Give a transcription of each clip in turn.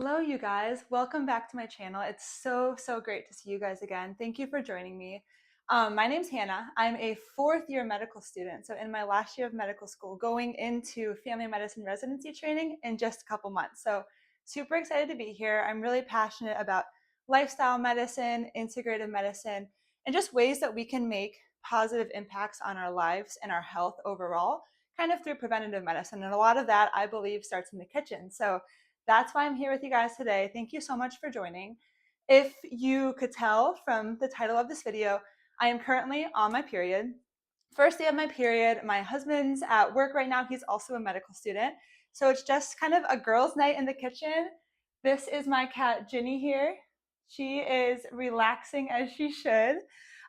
Hello, you guys. Welcome back to my channel. It's so great to see you guys again. Thank you for joining me. My name's Hannah. I'm a fourth year medical student. So in my last year of medical school, going into family medicine residency training in just a couple months. So super excited to be here. I'm really passionate about lifestyle medicine, integrative medicine, and just ways that we can make positive impacts on our lives and our health overall, kind of through preventative medicine. And a lot of that, I believe, starts in the kitchen. So that's why I'm here with you guys today. Thank you so much for joining. If you could tell from the title of this video, I am currently on my period. First day of my period. My husband's at work right now. He's also a medical student. So it's just kind of a girls' night in the kitchen. This is my cat, Ginny, here. She is relaxing as she should.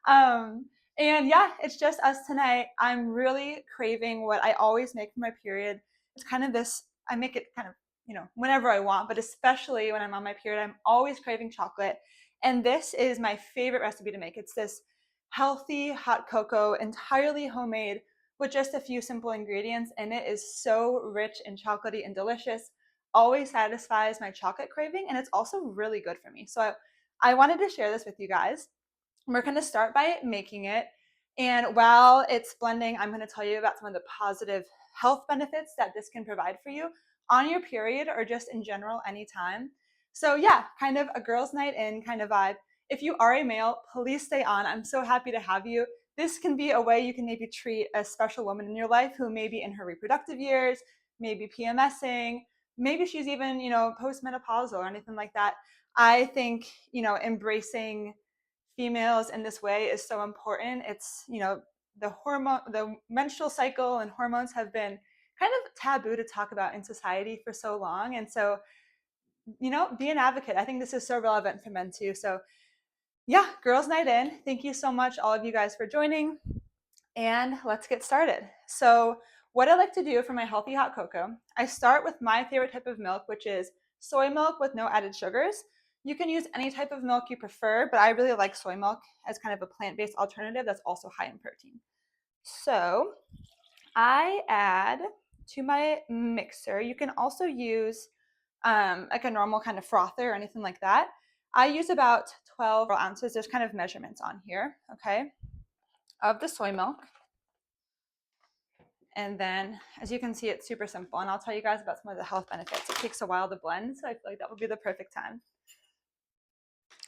And yeah, it's just us tonight. I'm really craving what I always make for my period. It's kind of this, I make it kind of whenever I want, but especially when I'm on my period, I'm always craving chocolate. And this is my favorite recipe to make. It's this healthy hot cocoa, entirely homemade with just a few simple ingredients. And it is so rich and chocolatey and delicious. Always satisfies my chocolate craving. And it's also really good for me. So I wanted to share this with you guys. We're going to start by making it. And while it's blending, I'm going to tell you about some of the positive health benefits that this can provide for you on your period or just in general anytime. So yeah, kind of a girls' night in kind of vibe. If you are a male, please stay on. I'm so happy to have you. This can be a way you can maybe treat a special woman in your life who may be in her reproductive years, maybe PMSing, maybe she's even, postmenopausal or anything like that. I think, embracing females in this way is so important. It's, the menstrual cycle and hormones have been kind of taboo to talk about in society for so long. And so, be an advocate. I think this is so relevant for men too. So yeah, girls' night in. Thank you so much, all of you guys, for joining. And let's get started. So what I like to do for my healthy hot cocoa, I start with my favorite type of milk, which is soy milk with no added sugars. You can use any type of milk you prefer, but I really like soy milk as kind of a plant-based alternative that's also high in protein. So I add to my mixer. You can also use like a normal kind of frother or anything like that. I use about 12 ounces. There's kind of measurements on here, okay, of the soy milk. And then, as you can see, it's super simple. And I'll tell you guys about some of the health benefits. It takes a while to blend, so I feel like that would be the perfect time.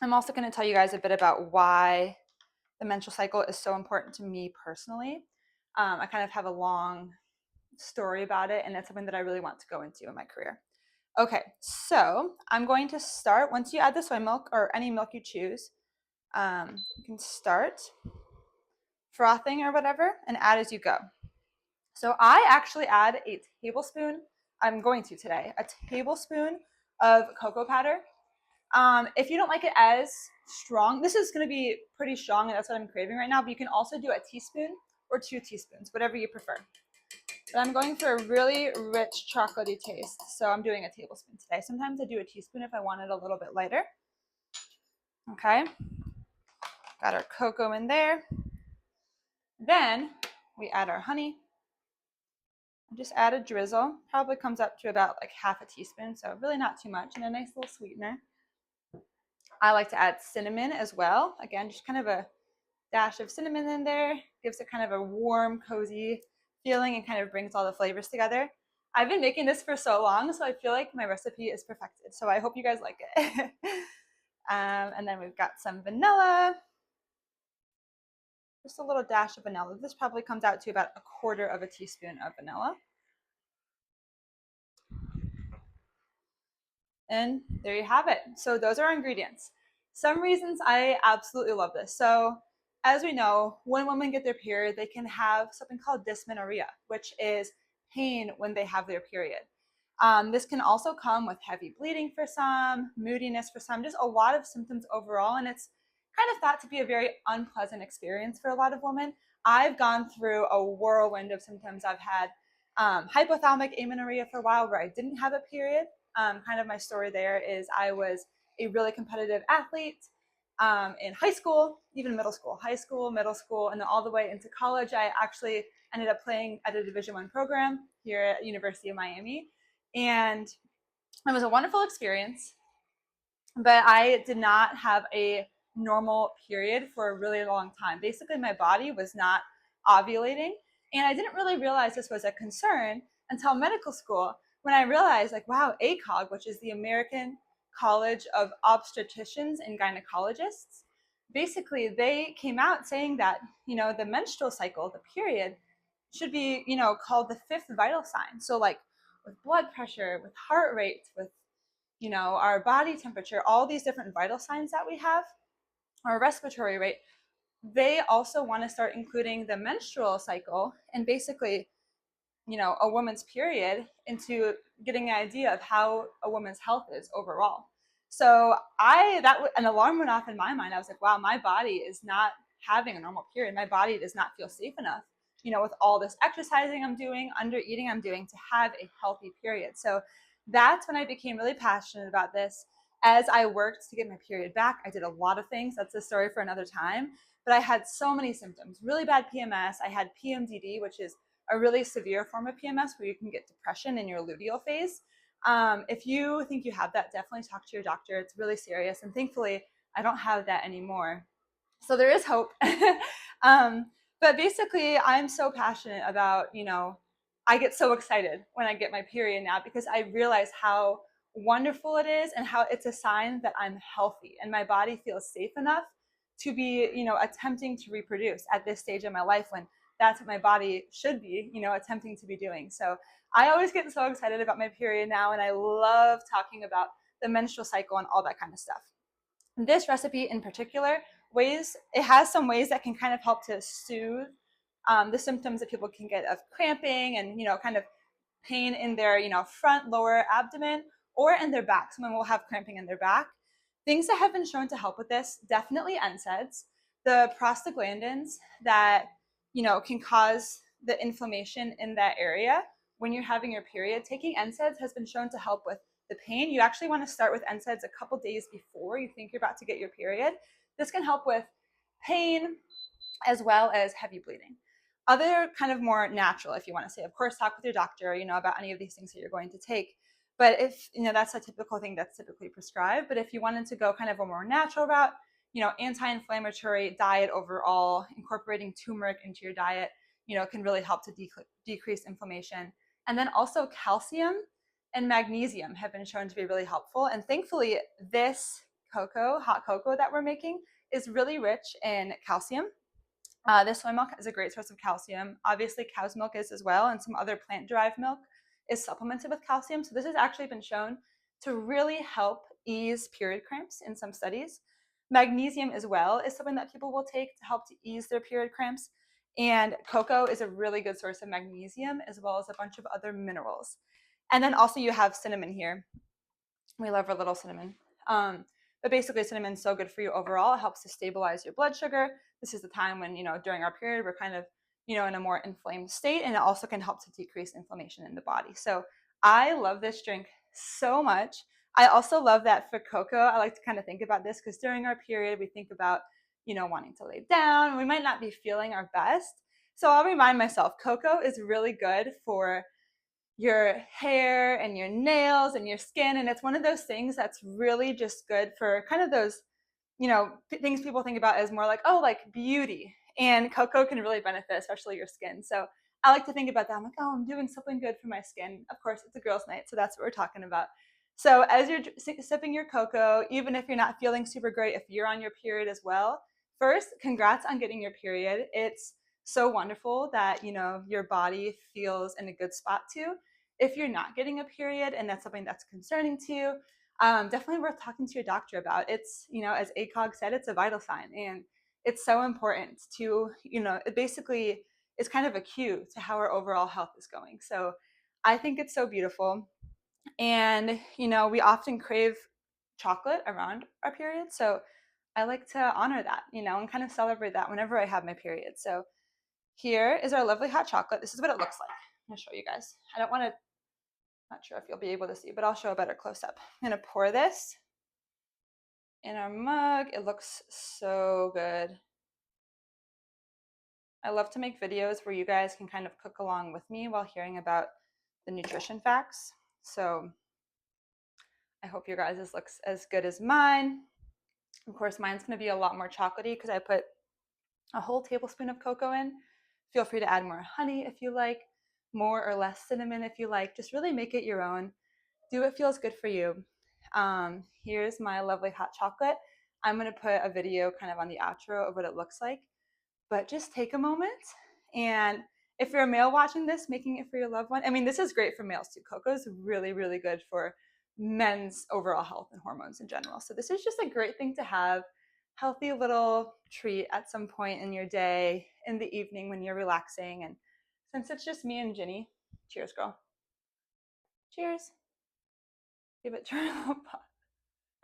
I'm also going to tell you guys a bit about why the menstrual cycle is so important to me personally. I kind of have a long story about it, and it's something that I really want to go into in my career. Okay, so I'm going to start, once you add the soy milk or any milk you choose, you can start frothing or whatever and add as you go. So I actually add a tablespoon, I'm going to today, a tablespoon of cocoa powder. If you don't like it as strong, this is going to be pretty strong and that's what I'm craving right now, but you can also do a teaspoon or 2 teaspoons, whatever you prefer. But I'm going for a really rich chocolatey taste, so I'm doing a tablespoon today. Sometimes I do a teaspoon if I want it a little bit lighter. Okay, got our cocoa in there. Then we add our honey. Just add a drizzle, probably comes up to about like half a teaspoon, so really not too much, and a nice little sweetener. I like to add cinnamon as well. Again, just kind of a dash of cinnamon in there, gives it kind of a warm, cozy feeling and kind of brings all the flavors together. I've been making this for so long, so I feel like my recipe is perfected. So I hope you guys like it. And then we've got some vanilla. Just a little dash of vanilla. This probably comes out to about a quarter of a teaspoon of vanilla. And there you have it. So those are our ingredients. Some reasons I absolutely love this. So as we know, when women get their period, they can have something called dysmenorrhea, which is pain when they have their period. This can also come with heavy bleeding for some, moodiness for some, just a lot of symptoms overall. And it's kind of thought to be a very unpleasant experience for a lot of women. I've gone through a whirlwind of symptoms. I've had hypothalamic amenorrhea for a while where I didn't have a period. Kind of my story there is I was a really competitive athlete in high school, even middle school, middle school, and then all the way into college. I actually ended up playing at a Division I program here at University of Miami. And it was a wonderful experience. but I did not have a normal period for a really long time. Basically, my body was not ovulating, and I didn't really realize this was a concern until medical school, when I realized, like, wow, ACOG, which is the American College of Obstetricians and Gynecologists, basically they came out saying that, the menstrual cycle, the period, should be, called the fifth vital sign. So like with blood pressure, with heart rate, with, our body temperature, all these different vital signs that we have, our respiratory rate, they also want to start including the menstrual cycle and basically, a woman's period into getting an idea of how a woman's health is overall. So an alarm went off in my mind. I was like, wow, my body is not having a normal period. My body does not feel safe enough, with all this exercising I'm doing, under eating I'm doing, to have a healthy period. So that's when I became really passionate about this. As I worked to get my period back, I did a lot of things. That's a story for another time. But I had so many symptoms, really bad PMS. I had PMDD, which is a really severe form of PMS where you can get depression in your luteal phase. If you think you have that, definitely talk to your doctor. It's really serious. And thankfully, I don't have that anymore. So there is hope. But basically, I'm so passionate about, I get so excited when I get my period now, because I realize how wonderful it is and how it's a sign that I'm healthy and my body feels safe enough to be, attempting to reproduce at this stage of my life, when that's what my body should be, attempting to be doing. So I always get so excited about my period now, and I love talking about the menstrual cycle and all that kind of stuff. This recipe in particular, it has some ways that can kind of help to soothe the symptoms that people can get of cramping and, kind of pain in their, front lower abdomen or in their back. Someone will have cramping in their back. Things that have been shown to help with this, definitely NSAIDs, the prostaglandins that, can cause the inflammation in that area when you're having your period. Taking NSAIDs has been shown to help with the pain. You actually want to start with NSAIDs a couple days before you think you're about to get your period. This can help with pain as well as heavy bleeding. Other kind of more natural, if you want to say, of course, talk with your doctor, about any of these things that you're going to take. But if, that's a typical thing that's typically prescribed. But if you wanted to go kind of a more natural route, anti-inflammatory diet overall, incorporating turmeric into your diet, can really help to decrease inflammation. And then also calcium and magnesium have been shown to be really helpful. And thankfully, this hot cocoa that we're making, is really rich in calcium. This soy milk is a great source of calcium. Obviously, cow's milk is as well, and some other plant-derived milk is supplemented with calcium. So this has actually been shown to really help ease period cramps in some studies. Magnesium as well is something that people will take to help to ease their period cramps. And cocoa is a really good source of magnesium, as well as a bunch of other minerals. And then also you have cinnamon here. We love our little cinnamon. But basically, cinnamon is so good for you overall. It helps to stabilize your blood sugar. This is the time when, during our period, we're kind of, in a more inflamed state, and it also can help to decrease inflammation in the body. So I love this drink so much. I also love that for cocoa, I like to kind of think about this, because during our period, we think about, wanting to lay down. We might not be feeling our best. So I'll remind myself, cocoa is really good for your hair and your nails and your skin. And it's one of those things that's really just good for kind of those, things people think about as more like, oh, like beauty. And cocoa can really benefit, especially your skin. So I like to think about that. I'm like, oh, I'm doing something good for my skin. Of course, it's a girls' night, so that's what we're talking about. So as you're sipping your cocoa, even if you're not feeling super great, if you're on your period as well, first, congrats on getting your period. It's so wonderful that, your body feels in a good spot too. If you're not getting a period and that's something that's concerning to you, definitely worth talking to your doctor about. It's, as ACOG said, it's a vital sign, and it's so important to, it basically is kind of a cue to how our overall health is going. So I think it's so beautiful. And, we often crave chocolate around our period. So I like to honor that, and kind of celebrate that whenever I have my period. So here is our lovely hot chocolate. This is what it looks like. I'm gonna show you guys. I don't want to, not sure if you'll be able to see, but I'll show a better close up. I'm gonna pour this in our mug. It looks so good. I love to make videos where you guys can kind of cook along with me while hearing about the nutrition facts. So I hope your guys' looks as good as mine. Of course, mine's going to be a lot more chocolatey because I put a whole tablespoon of cocoa in. Feel free to add more honey if you like, more or less cinnamon if you like. Just really make it your own. Do what feels good for you. Here's my lovely hot chocolate. I'm going to put a video kind of on the outro of what it looks like. But just take a moment, and if you're a male watching this, making it for your loved one. I mean, this is great for males too. Cocoa is really, really good for men's overall health and hormones in general. So this is just a great thing to have. Healthy little treat at some point in your day, in the evening when you're relaxing. And since it's just me and Ginny, cheers, girl. Cheers. Give it to her.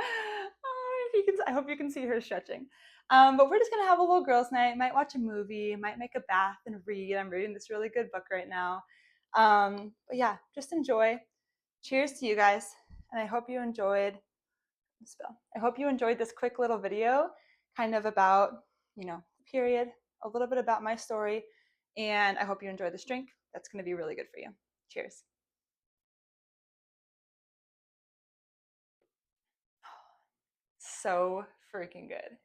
Oh, if you can, I hope you can see her stretching. But we're just gonna have a little girls' night. Might watch a movie. Might make a bath and read. I'm reading this really good book right now. But yeah, just enjoy. Cheers to you guys, and I hope you enjoyed. Spill. I hope you enjoyed this quick little video, kind of about period, a little bit about my story, and I hope you enjoy this drink. That's gonna be really good for you. Cheers. So freaking good.